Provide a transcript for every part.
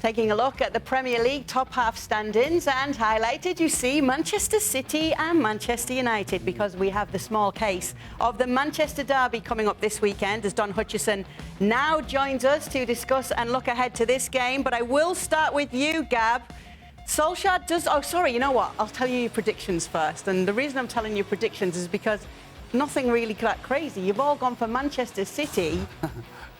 Taking a look at the Premier League top half standings, and highlighted you see Manchester City and Manchester United, because we have the small case of the Manchester derby coming up this weekend as Don Hutchison now joins us to discuss and look ahead to this game. But I will start with you, Gab. Solskjaer does... Oh, sorry, you know what? I'll tell you your predictions first. And the reason I'm telling you predictions is because nothing really that crazy. You've all gone for Manchester City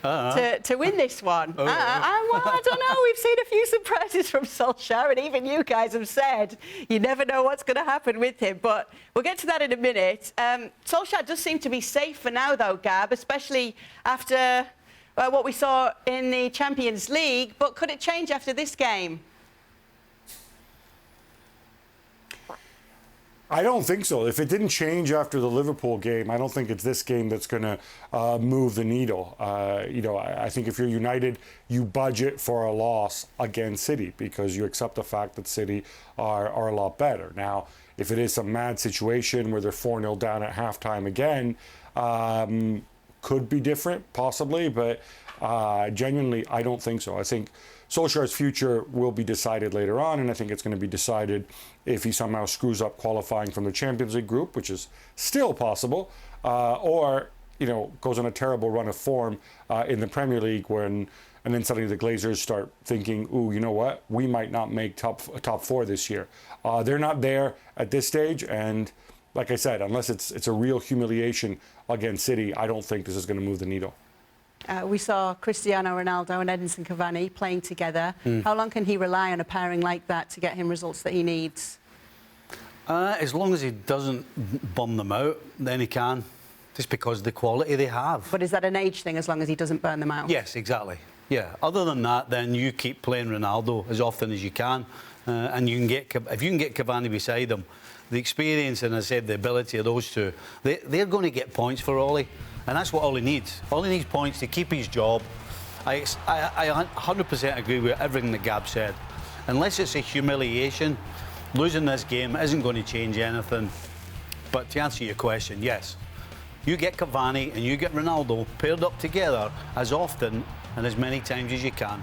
to win this one. Well, I don't know. We've seen a few surprises from Solskjaer, and even you guys have said you never know what's going to happen with him. But we'll get to that in a minute. Solskjaer does seem to be safe for now, though, Gab, especially after what we saw in the Champions League. But could it change after this game? I don't think so. If it didn't change after the Liverpool game, I don't think it's this game that's going to move the needle. I think if you're United, you budget for a loss against City because you accept the fact that City are a lot better. Now, if it is some mad situation where they're 4-0 down at halftime again, could be different, possibly, but genuinely, I don't think so. I think Solskjaer's future will be decided later on, and I think it's going to be decided if he somehow screws up qualifying from the Champions League group, which is still possible, or goes on a terrible run of form in the Premier League and then suddenly the Glazers start thinking, ooh, you know what, we might not make top four this year. They're not there at this stage, and like I said, unless it's a real humiliation against City, I don't think this is going to move the needle. We saw Cristiano Ronaldo and Edinson Cavani playing together. How long can he rely on a pairing like that to get him results that he needs? As long as he doesn't bum them out, then he can, just because of the quality they have. But is that an age thing, as long as he doesn't burn them out? Yes, exactly. Yeah. Other than that, then you keep playing Ronaldo as often as you can, and if you can get Cavani beside him, the experience and, as I said, the ability of those two, they're going to get points for Ole. And that's what Ole needs. Ole needs points to keep his job. I 100% agree with everything that Gab said. Unless it's a humiliation, losing this game isn't going to change anything. But to answer your question, yes. You get Cavani and you get Ronaldo paired up together as often and as many times as you can.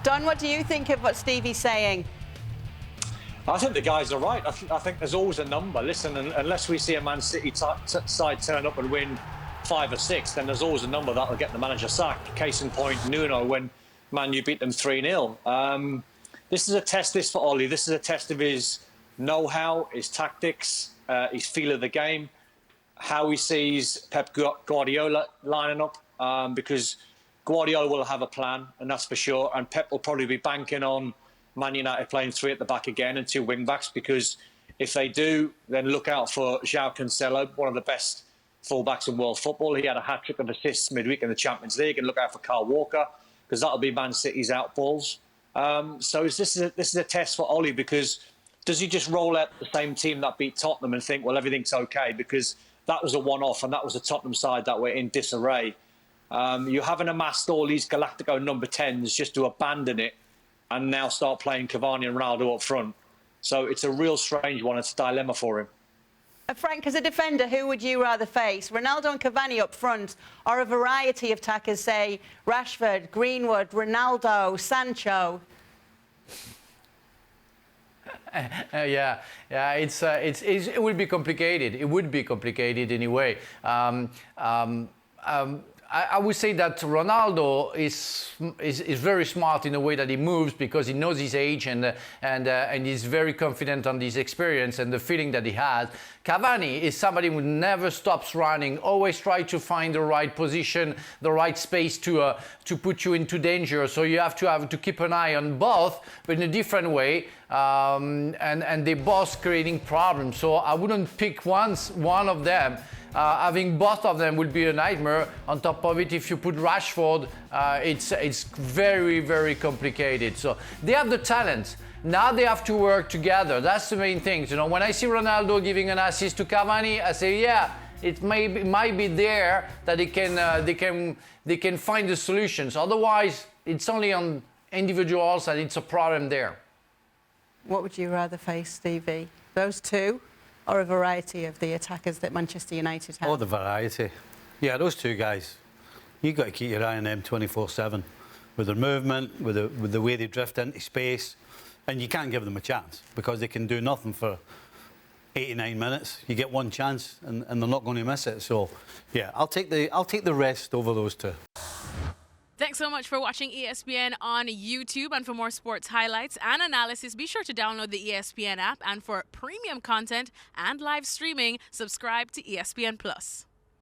Don, what do you think of what Stevie's saying? I think the guys are right. I think there's always a number. Listen, unless we see a Man City side turn up and win 5 or 6, then there's always a number that will get the manager sacked. Case in point, Nuno, when Man U beat them 3-0. This is a test for Ole. This is a test of his know-how, his tactics, his feel of the game, how he sees Pep Guardiola lining up, because Guardiola will have a plan, and that's for sure, and Pep will probably be banking on Man United playing 3 at the back again and 2 wing-backs, because if they do, then look out for João Cancelo, one of the best full-backs in world football. He had a hat-trick of assists midweek in the Champions League, and look out for Kyle Walker, because that'll be Man City's outballs. So this is a test for Ole, because does he just roll out the same team that beat Tottenham and think, well, everything's okay, because that was a one-off and that was a Tottenham side that were in disarray. You haven't amassed all these Galactico number 10s just to abandon it and now start playing Cavani and Ronaldo up front. So it's a real strange one. It's a dilemma for him. Frank, as a defender, who would you rather face? Ronaldo and Cavani up front, or a variety of attackers, say Rashford, Greenwood, Ronaldo, Sancho? It would be complicated. It would be complicated anyway. I would say that Ronaldo is very smart in the way that he moves, because he knows his age and he's very confident on his experience and the feeling that he has. Cavani is somebody who never stops running, always try to find the right position, the right space to put you into danger. So you have to keep an eye on both, but in a different way. And they both creating problems. So I wouldn't pick one of them. Having both of them would be a nightmare. On top of it, if you put Rashford, it's very, very complicated. So they have the talent. Now they have to work together. That's the main thing. When I see Ronaldo giving an assist to Cavani, I say, yeah, it might be there that they can find the solutions. Otherwise, it's only on individuals and it's a problem there. What would you rather face, Stevie? Those two, or a variety of the attackers that Manchester United have? Oh, the variety. Yeah, those two guys. You've got to keep your eye on them 24/7. with their movement, with the way they drift into space, and you can't give them a chance because they can do nothing for 89 minutes. You get one chance, and they're not going to miss it. So, yeah, I'll take the rest over those two. Thanks so much for watching ESPN on YouTube. And for more sports highlights and analysis, be sure to download the ESPN app. And for premium content and live streaming, subscribe to ESPN Plus.